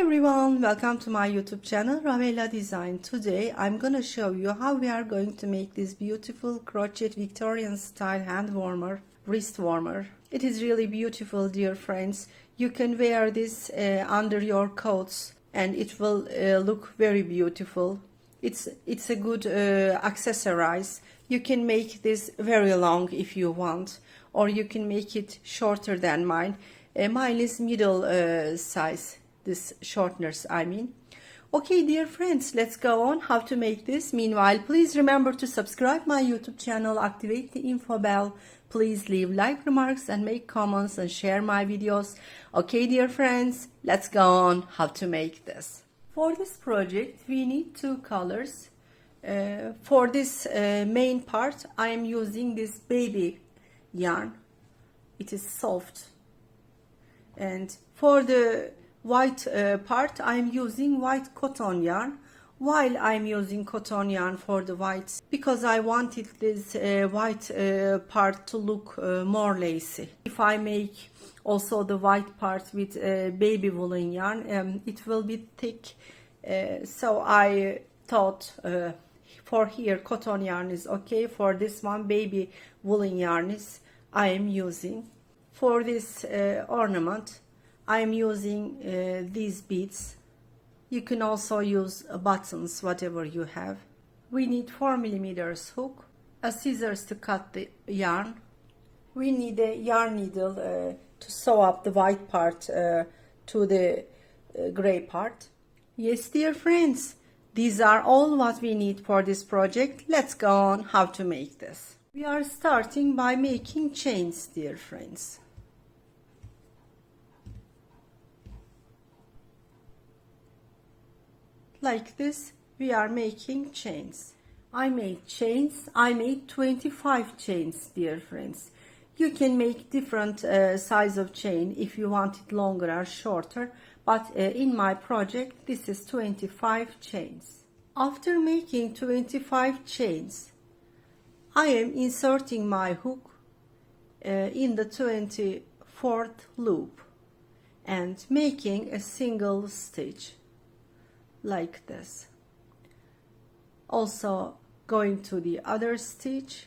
everyone, welcome to my YouTube channel Ravella Design. Today I'm gonna show you how we are going to make this beautiful crochet Victorian style hand warmer, wrist warmer. It is really beautiful, dear friends. You can wear this under your coats and it will look very beautiful. It's a good accessorize. You can make this very long if you want, or you can make it shorter than mine. Mine is middle size, this shorteners I mean. Okay, dear friends, let's go on how to make this. Meanwhile, please remember to subscribe my YouTube channel, activate the info bell, please leave like remarks and make comments and share my videos. Okay, dear friends, let's go on how to make this. For this project we need two colors. For this main part I am using this baby yarn. It is soft. And for the white part I am using white cotton yarn. While I am using cotton yarn for the whites, because I wanted this white part to look more lacy. If I make also the white part with baby woolen yarn, it will be thick, so I thought for here cotton yarn is okay. For this one baby woolen yarn is I am using. For this ornament I am using these beads. You can also use buttons, whatever you have. We need 4mm hook, a scissors to cut the yarn. We need a yarn needle to sew up the white part to the gray part. Yes, dear friends, these are all what we need for this project. Let's go on how to make this. We are starting by making chains, dear friends. Like this we are making chains. I made chains. I made 25 chains, dear friends. You can make different size of chain if you want it longer or shorter, but in my project this is 25 chains. After making 25 chains I am inserting my hook in the 24th loop and making a single stitch like this. Also going to the other stitch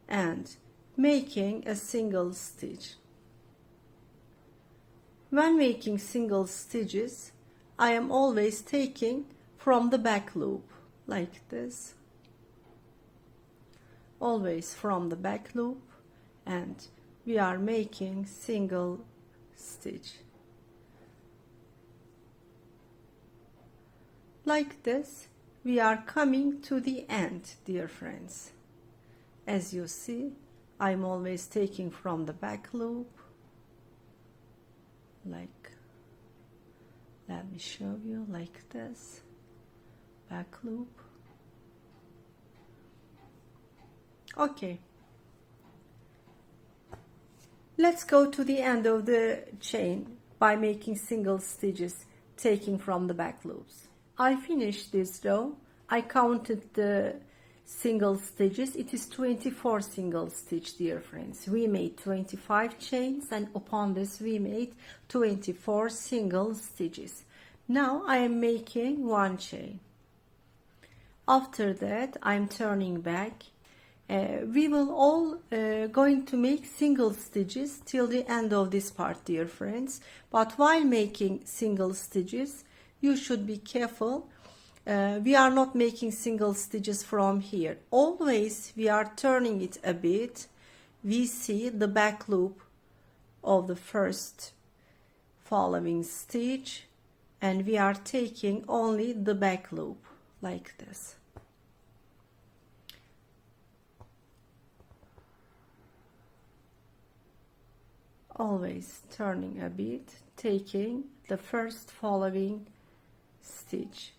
and making a single stitch. When making single stitches I am always taking from the back loop like this, always from the back loop, and we are making single stitch. Like this we are coming to the end, dear friends. As you see, I'm always taking from the back loop, like, let me show you, like this, back loop. Okay, let's go to the end of the chain by making single stitches, taking from the back loops. I finished this row. I counted the single stitches. It is 24 single stitch, dear friends. We made 25 chains and upon this we made 24 single stitches. Now I am making one chain. After that I'm turning back. We will all going to make single stitches till the end of this part, dear friends. But while making single stitches you should be careful. We are not making single stitches from here. Always we are turning it a bit. We see the back loop of the first following stitch and we are taking only the back loop like this. Always turning a bit, taking the first following stitch.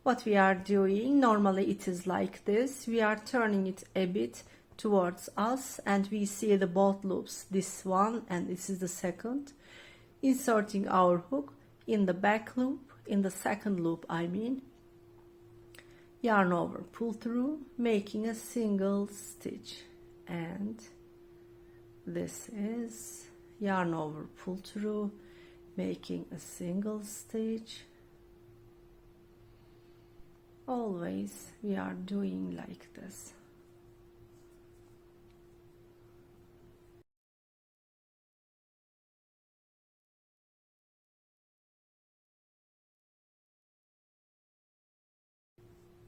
What we are doing, normally it is like this, we are turning it a bit towards us and we see the both loops, this one and this is the second, inserting our hook in the back loop, in the second loop I mean, yarn over, pull through, making a single stitch, and this is yarn over, pull through, making a single stitch. Always we are doing like this.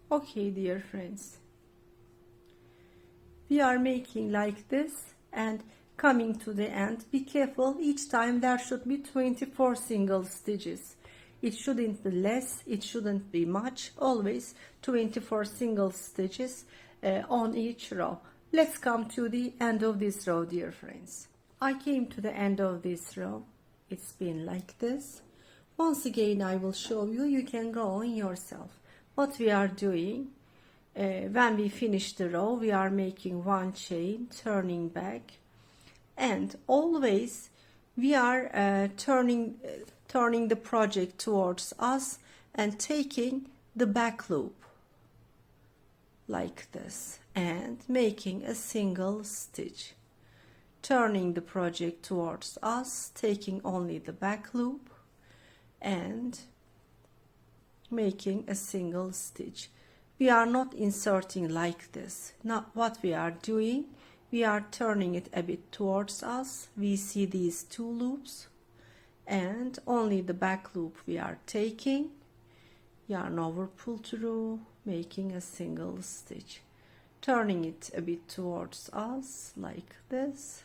Okay, dear friends, we are making like this and coming to the end. Be careful, each time there should be 24 single stitches. It shouldn't be less, it shouldn't be much, always 24 single stitches on each row. Let's come to the end of this row, dear friends. I came to the end of this row. It's been like this. Once again I will show you, you can go on yourself. What we are doing, when we finish the row, we are making one chain, turning back, and always we are turning the project towards us and taking the back loop like this and making a single stitch, turning the project towards us, taking only the back loop and making a single stitch. We are not inserting like this. Now what we are doing, we are turning it a bit towards us. We see these two loops and only the back loop we are taking, yarn over, pull through, making a single stitch, turning it a bit towards us like this,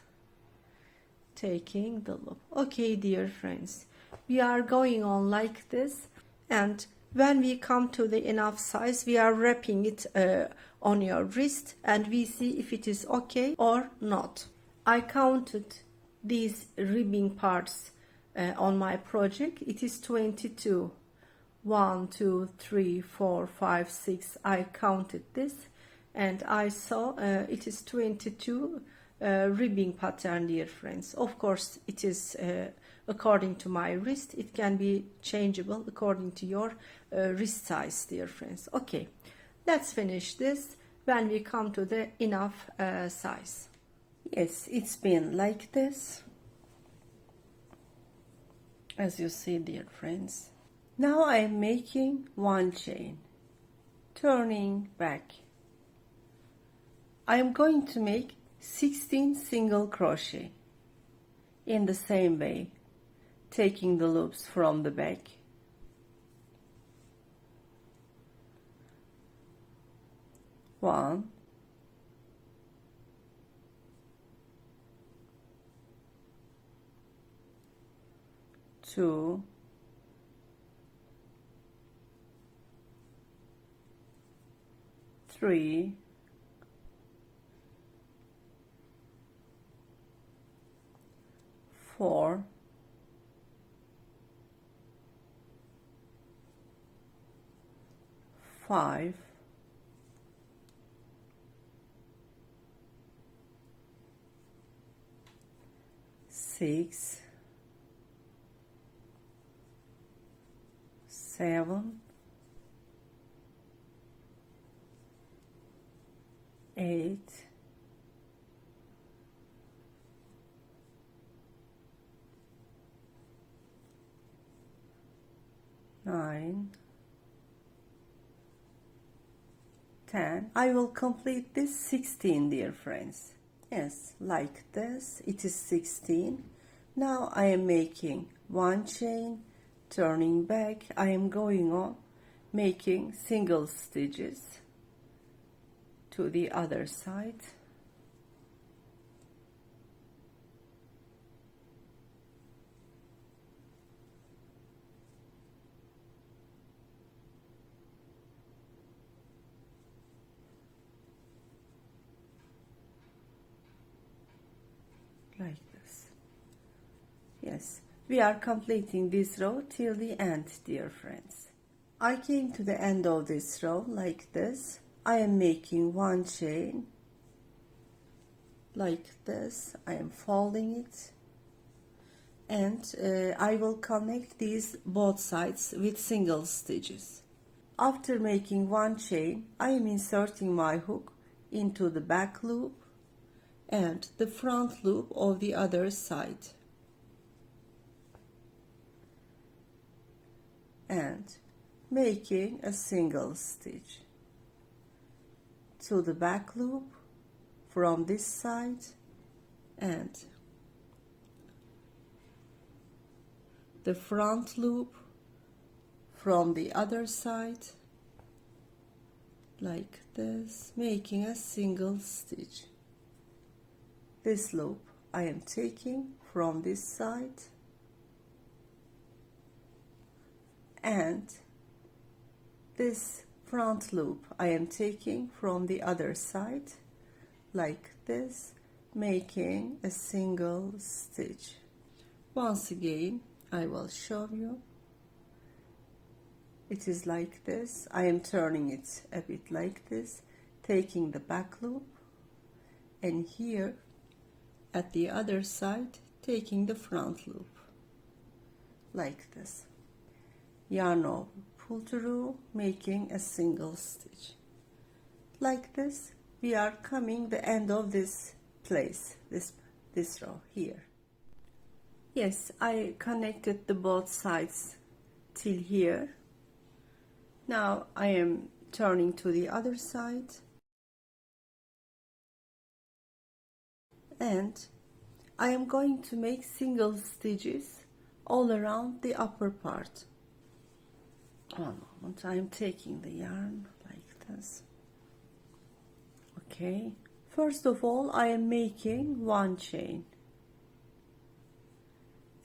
taking the loop. Okay, dear friends, we are going on like this, and when we come to the enough size, we are wrapping it on your wrist and we see if it is okay or not. I counted these ribbing parts on my project. It is 22. 1, 2, 3, 4, 5, 6. I counted this and I saw it is 22 ribbing pattern, dear friends. Of course, it is according to my wrist. It can be changeable according to your wrist size, dear friends. Okay, let's finish this when we come to the enough size. Yes, it's been like this, as you see, dear friends. Now I am making one chain, turning back. I am going to make 16 single crochet in the same way, taking the loops from the back. One, two, three, four, five, six, 7, 8, 9, 10. I will complete this 16, dear friends. Yes, like this, it is 16. Now I am making one chain, turning back. I am going on making single stitches to the other side. Like this. Yes, we are completing this row till the end, dear friends. I came to the end of this row like this. I am making one chain like this. I am folding it and I will connect these both sides with single stitches. After making one chain, I am inserting my hook into the back loop and the front loop of the other side. and making a single stitch to the back loop from this side and the front loop from the other side, like this, making a single stitch. This loop I am taking from this side and this front loop I am taking from the other side, like this, making a single stitch. Once again I will show you. It is like this. I am turning it a bit like this, taking the back loop, and here at the other side taking the front loop, like this. Yarn over, pull through, making a single stitch. Like this, we are coming the end of this place, this row here. Yes, I connected the both sides till here. Now I am turning to the other side and I am going to make single stitches all around the upper part. One moment, I am taking the yarn like this. Okay, first of all I am making one chain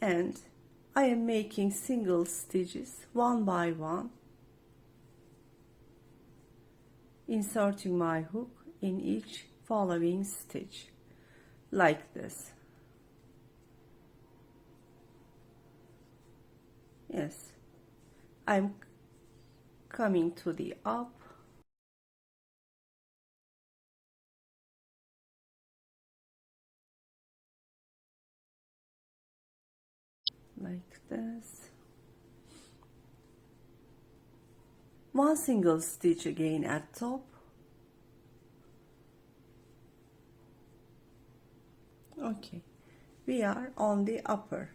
and I am making single stitches one by one, inserting my hook in each following stitch, like this. Yes, I'm coming to the up, like this. One single stitch again at top. Okay, we are on the upper.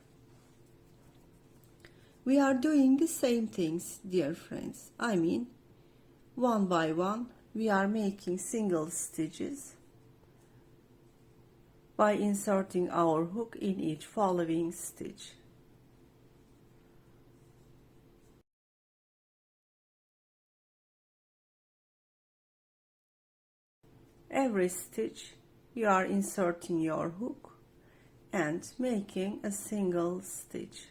We are doing the same things, dear friends. I mean, one by one we are making single stitches by inserting our hook in each following stitch. Every stitch you are inserting your hook and making a single stitch.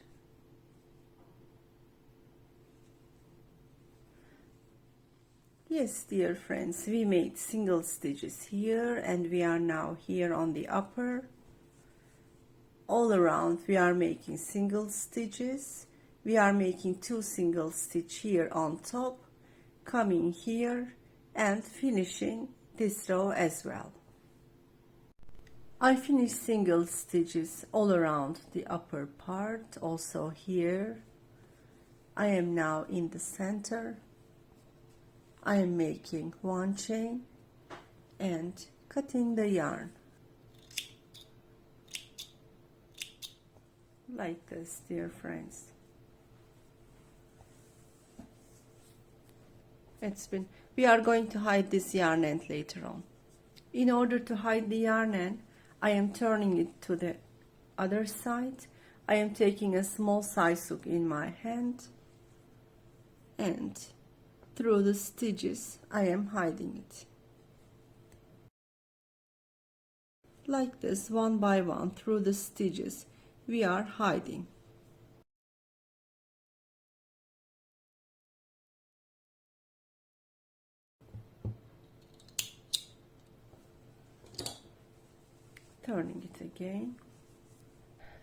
Yes, dear friends, we made single stitches here and we are now here on the upper. All around we are making single stitches. We are making two single stitch here on top, coming here and finishing this row as well. I finished single stitches all around the upper part, also here. I am now in the center. I am making one chain and cutting the yarn like this, dear friends. We are going to hide this yarn end later on. In order to hide the yarn end, I am turning it to the other side. I am taking a small size hook in my hand and through the stitches I am hiding it. Like this, one by one through the stitches we are hiding. Turning it again.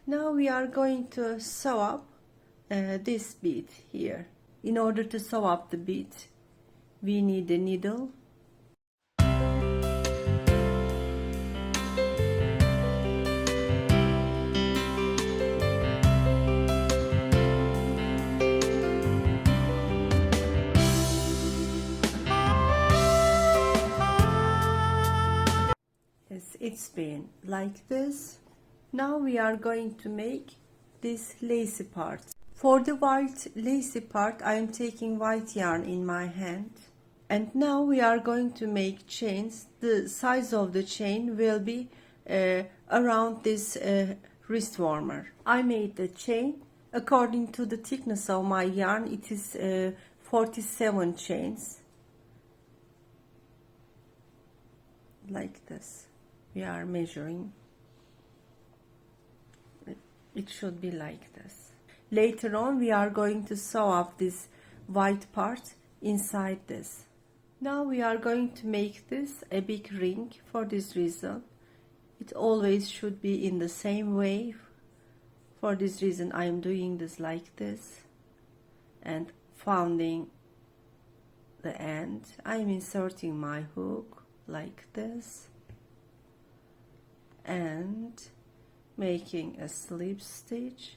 Now we are going to sew up this bead here. In order to sew up the bead, we need a needle. It's been like this. Now we are going to make this lacy part. For the white lacy part, I am taking white yarn in my hand. And now we are going to make chains. The size of the chain will be around this wrist warmer. I made the chain according to the thickness of my yarn. It is 47 chains. Like this. We are measuring. It should be like this. Later on we are going to sew up this white part inside this. Now we are going to make this a big ring. For this reason it always should be in the same way. For this reason I am doing this like this and folding the end. I am inserting my hook like this and making a slip stitch.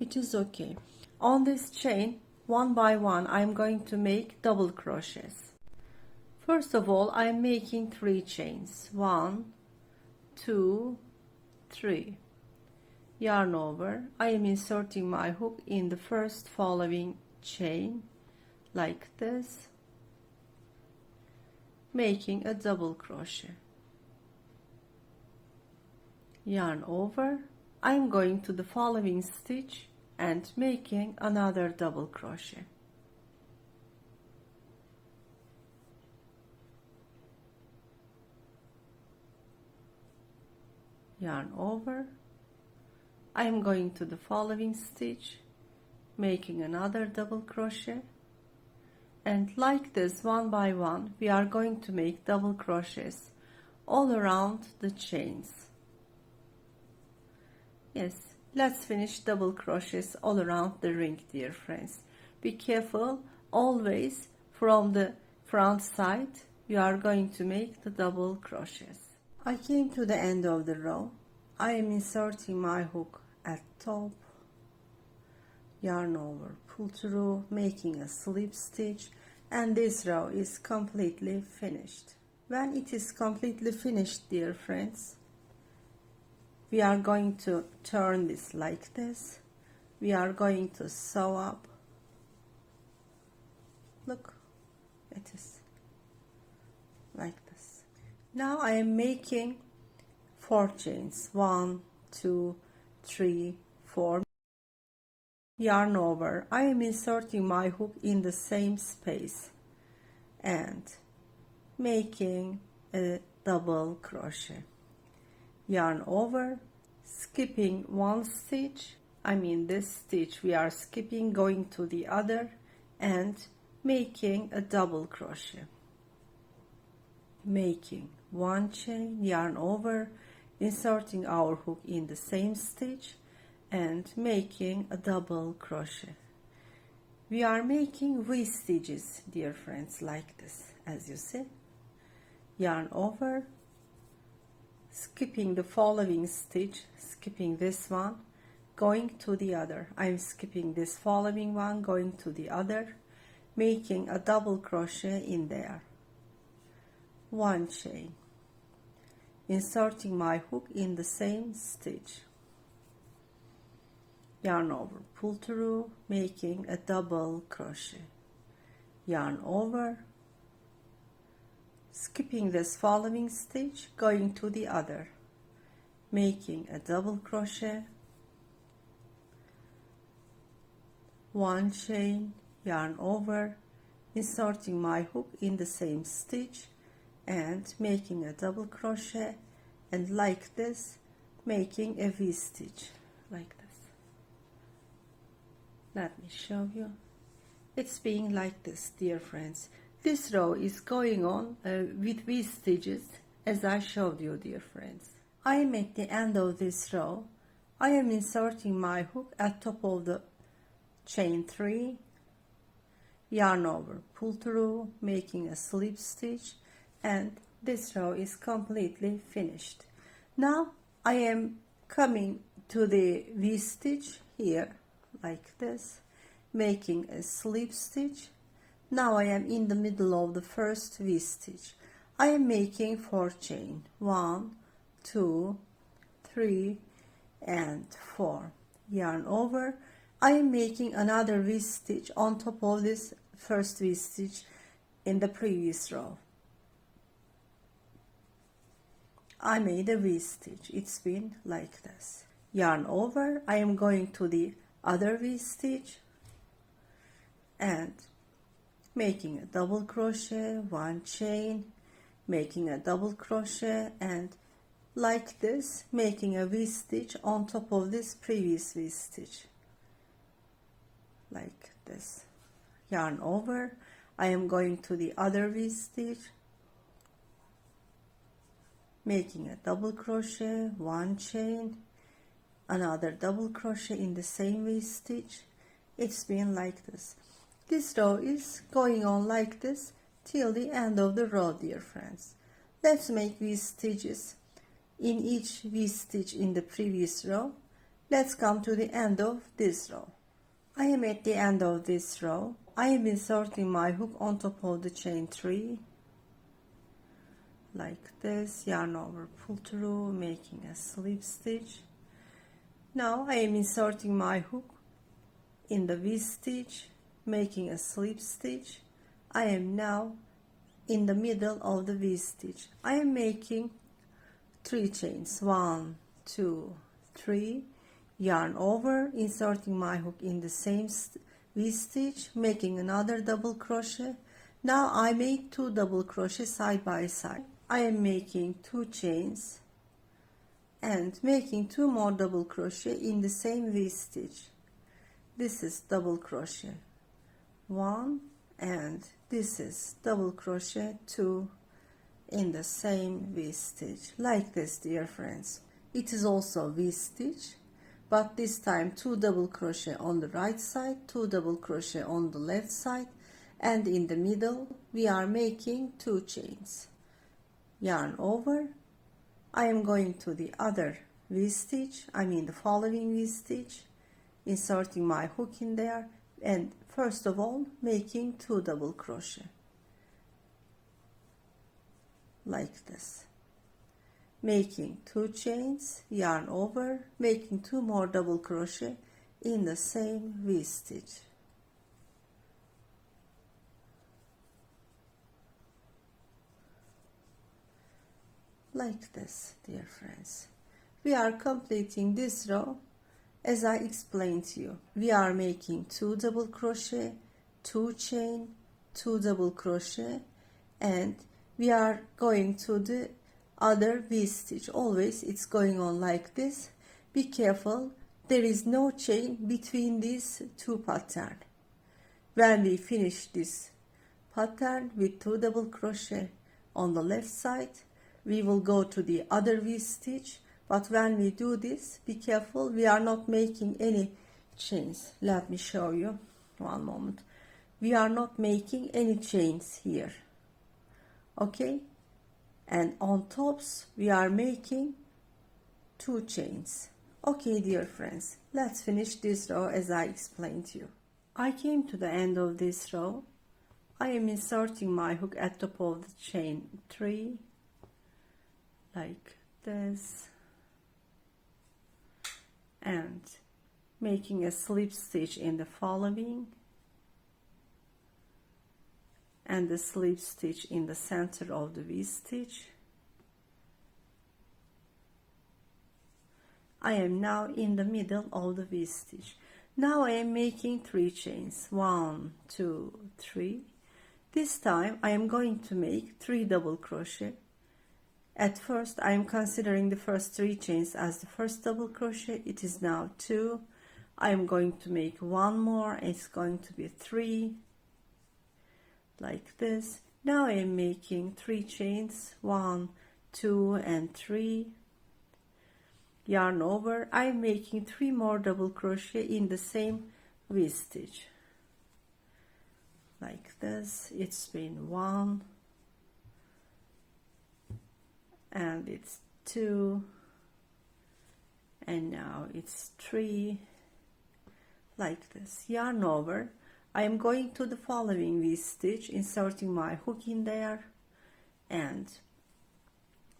It is okay. On this chain, one by one, I am going to make double crochets. First of all, I am making 3 chains. 1, 2, 3. Yarn over. I am inserting my hook in the first following chain like this, making a double crochet. Yarn over. I am going to the following stitch and making another double crochet. Yarn over. I am going to the following stitch, making another double crochet, and like this, one by one, we are going to make double crochets all around the chains. Yes, let's finish double crochets all around the ring, dear friends. Be careful, always from the front side you are going to make the double crochets. I came to the end of the row. I am inserting my hook at top, yarn over, pull through, making a slip stitch, and this row is completely finished. When it is completely finished, dear friends, we are going to turn this like this. We are going to sew up. Look, it is like this. Now I am making 4 chains. 1, 2, 3, 4. Yarn over. I am inserting my hook in the same space and making a double crochet. Yarn over, skipping one stitch, I mean this stitch we are skipping, going to the other and making a double crochet, making 1 chain, yarn over, inserting our hook in the same stitch and making a double crochet. We are making V stitches, dear friends, like this, as you see. Yarn over, skipping the following stitch, skipping this one, going to the other. I'm skipping this following one, going to the other, making a double crochet in there. 1 chain, inserting my hook in the same stitch. Yarn over, pull through, making a double crochet. Yarn over, skipping this following stitch, going to the other, making a double crochet, 1 chain, yarn over, inserting my hook in the same stitch and making a double crochet, and like this, making a V stitch like this. Let me show you. It's being like this, dear friends. This row is going on with V stitches, as I showed you, dear friends. I am at the end of this row. I am inserting my hook at top of the chain 3, yarn over, pull through, making a slip stitch, and this row is completely finished. Now I am coming to the V stitch here, like this, making a slip stitch. Now I am in the middle of the first V stitch. I am making 4 chain, 1, 2, 3 and 4. Yarn over. I am making another V-stitch on top of this first V-stitch in the previous row. I made a V-stitch. It's been like this. Yarn over. I am going to the other V-stitch and making a double crochet, one chain, making a double crochet, and like this, making a V-stitch on top of this previous V-stitch. Like this. Yarn over. I am going to the other V-stitch, making a double crochet, one chain, another double crochet in the same V-stitch. It's been like this. This row is going on like this till the end of the row, dear friends. Let's make V-stitches in each V-stitch in the previous row. Let's come to the end of this row. I am at the end of this row. I am inserting my hook on top of the chain 3 like this, yarn over, pull through, making a slip stitch. Now I am inserting my hook in the V-stitch, making a slip stitch. I am now in the middle of the V-stitch. I am making 3 chains, 1, 2, 3, yarn over, inserting my hook in the same V-stitch, making another double crochet. Now I made 2 double crochet side by side. I am making 2 chains and making 2 more double crochet in the same V-stitch. This is double crochet 1 and this is double crochet 2 in the same V-stitch, like this, dear friends. It is also V-stitch, but this time 2 double crochet on the right side, 2 double crochet on the left side, and in the middle we are making 2 chains. Yarn over. I am going to the other V-stitch, I mean the following V-stitch, inserting my hook in there, and first of all making 2 double crochet like this, making 2 chains, yarn over, making 2 more double crochet in the same V-stitch. Like this, dear friends. We are completing this row as I explained to you. We are making 2 double crochet, 2 chain, 2 double crochet, and we are going to the other V-stitch. Always it's going on like this. Be careful, there is no chain between these 2 patterns. When we finish this pattern with 2 double crochet on the left side, we will go to the other V-stitch, but when we do this, be careful, we are not making any chains. Let me show you, one moment. We are not making any chains here, okay? And on tops we are making 2 chains. Okay, dear friends, let's finish this row as I explained to you. I came to the end of this row. I am inserting my hook at the top of the chain 3 like this and making a slip stitch in the following and the slip stitch in the center of the V-stitch. I am now in the middle of the V-stitch. Now I am making 3 chains, 1, 2, 3. This time I am going to make 3 double crochet. At first I am considering the first 3 chains as the first double crochet. It is now 2. I am going to make 1 more. It's going to be 3 like this. Now I am making 3 chains, 1, 2 and 3, yarn over. I am making 3 more double crochet in the same V-stitch like this. It's been 1 and it's 2 and now it's 3 like this. Yarn over. I am going to the following V-stitch, inserting my hook in there and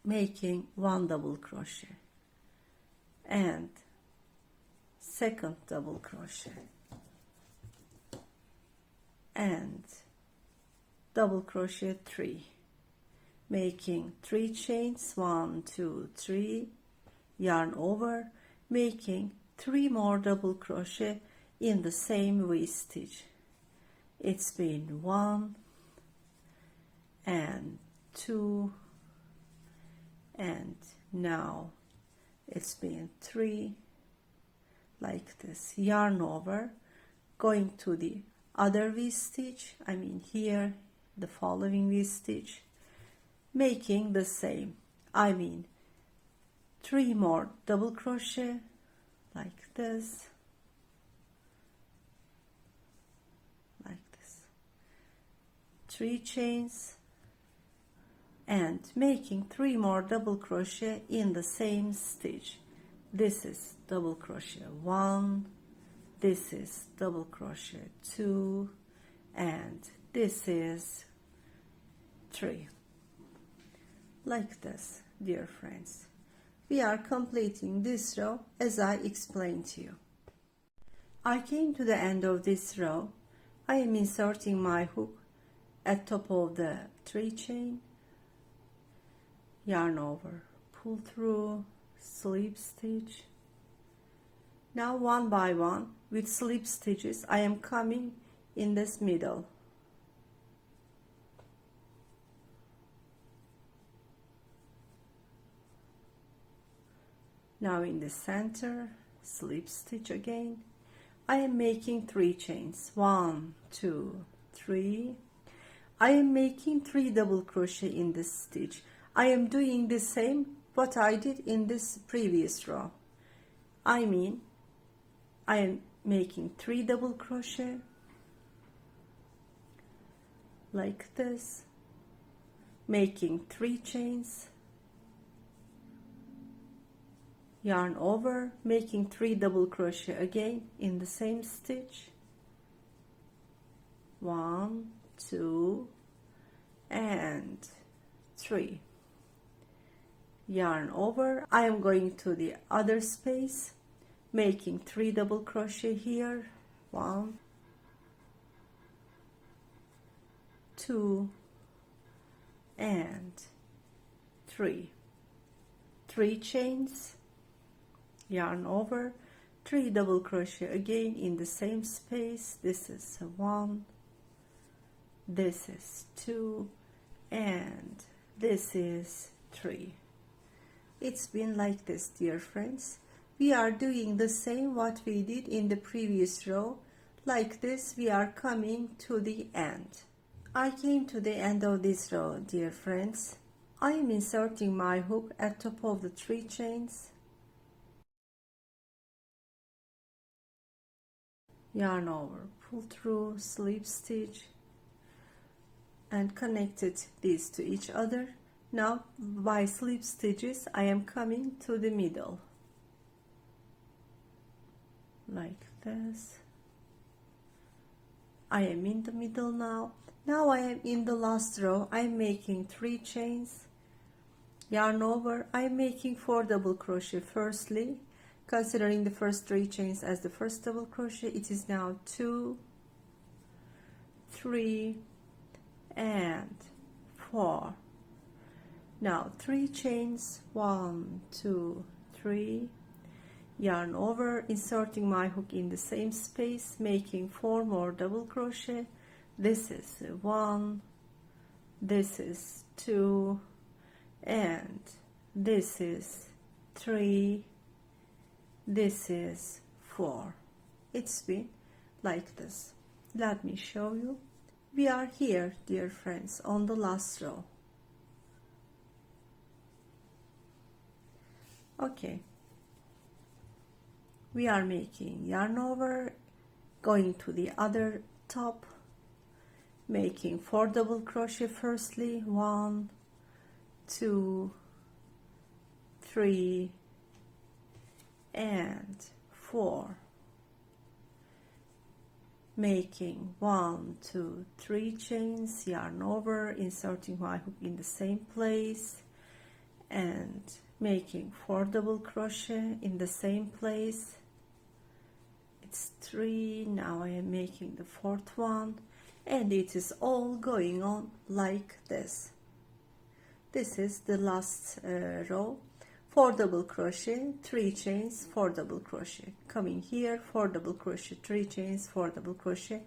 making 1 double crochet and second double crochet and double crochet 3, making 3 chains, 1 2 3, yarn over, making 3 more double crochet in the same V stitch. It's been 1 and 2, and now it's been 3, like this. Yarn over, going to the other V stitch, I mean here, the following V stitch, making the same, I mean 3 more double crochet, like this, 3 chains, and making 3 more double crochet in the same stitch. This is double crochet 1, this is double crochet 2, and this is 3. Like this, dear friends. We are completing this row as I explained to you. I came to the end of this row. I am inserting my hook at top of the 3 chain, yarn over, pull through, slip stitch. Now one by one with slip stitches I am coming in this middle. Now in the center, slip stitch again. I am making 3 chains, 1 2 3. I am making 3 double crochet in this stitch. I am doing the same what I did in this previous row. I mean, I am making 3 double crochet like this, making 3 chains, yarn over, making 3 double crochet again in the same stitch, 1 2 and 3, yarn over. I am going to the other space, making 3 double crochet here, 1 2 and 3, 3 chains, yarn over, 3 double crochet again in the same space. This is 1, this is 2, and this is 3. It's been like this, dear friends. We are doing the same what we did in the previous row. Like this, we are coming to the end. I came to the end of this row, dear friends. I am inserting my hook at top of the 3 chains, yarn over, pull through, slip stitch, and connected these to each other. Now by slip stitches I am coming to the middle, like this. I am in the middle now. Now I am in the last row. I am making 3 chains, yarn over. I am making 4 double crochet firstly, considering the first 3 chains as the first double crochet. It is now 2 3 and 4. Now 3 chains, 1 2 3, yarn over, inserting my hook in the same space, making 4 more double crochet. This is 1, this is 2, and this is 3, this is 4. It's been like this. Let me show you. We are here, dear friends, on the last row. Okay, we are making yarn over, going to the other top, making 4 double crochet firstly, 1 2 3 and 4, making 1 2 3 chains, yarn over, inserting my hook in the same place, and making 4 double crochet in the same place. It's 3. Now I am making the 4th one, and it is all going on like this. This is the last row. 4 double crochet, 3 chains, 4 double crochet, coming here, 4 double crochet, 3 chains, 4 double crochet,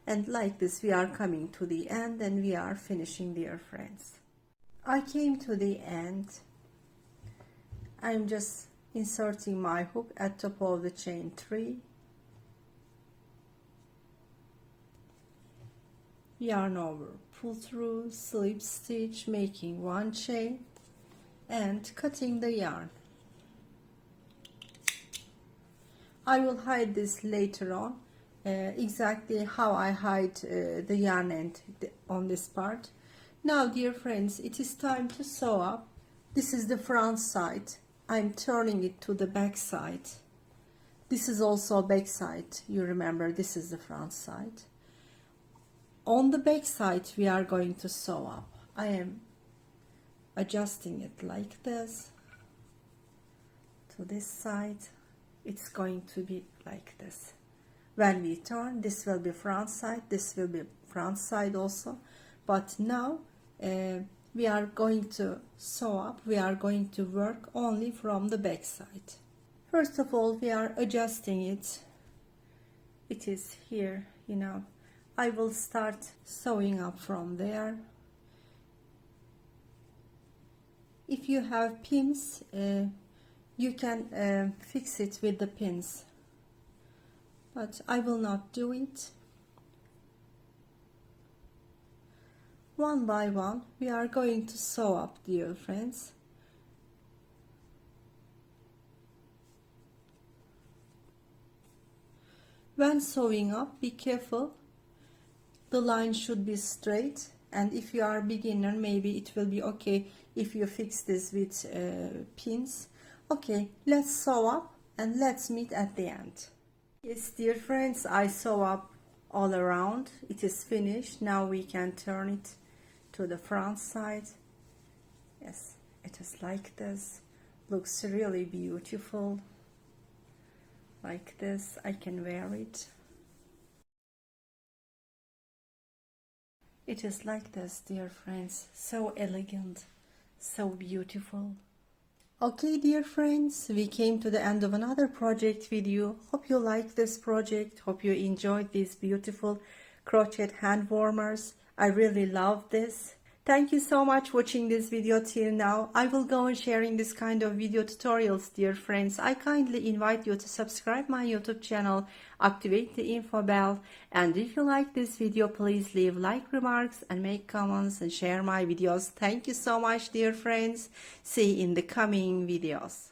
and like this we are coming to the end and we are finishing, dear friends. I came to the end. I'm just inserting my hook at top of the chain 3, yarn over, pull through, slip stitch, making 1 chain and cutting the yarn. I will hide this later on, exactly how I hide the yarn end on this part. Now, dear friends, it is time to sew up. This is the front side. I'm turning it to the back side. This is also back side. You remember, this is the front side. On the back side we are going to sew up. I am adjusting it like this to this side. It's going to be like this. When we turn, this will be front side, this will be front side also, but now we are going to sew up, we are going to work only from the back side. First of all, we are adjusting it. It is here, you know. I will start sewing up from there. If you have pins, you can fix it with the pins, but I will not do it. One by one we are going to sew up, dear friends. When sewing up, be careful, the line should be straight, and if you are a beginner, maybe it will be okay if you fix this with pins. Okay, let's sew up and let's meet at the end. Yes, dear friends, I sew up all around. It is finished. Now we can turn it to the front side. Yes, it is like this. Looks really beautiful. Like this, I can wear it. It is like this, dear friends. So elegant, so beautiful. Okay, dear friends, we came to the end of another project video. Hope you like this project. Hope you enjoyed these beautiful crochet hand warmers. I really love this. Thank you so much for watching this video till now. I will go on sharing this kind of video tutorials, dear friends. I kindly invite you to subscribe my YouTube channel, activate the info bell, and if you like this video, please leave like remarks and make comments and share my videos. Thank you so much, dear friends. See you in the coming videos.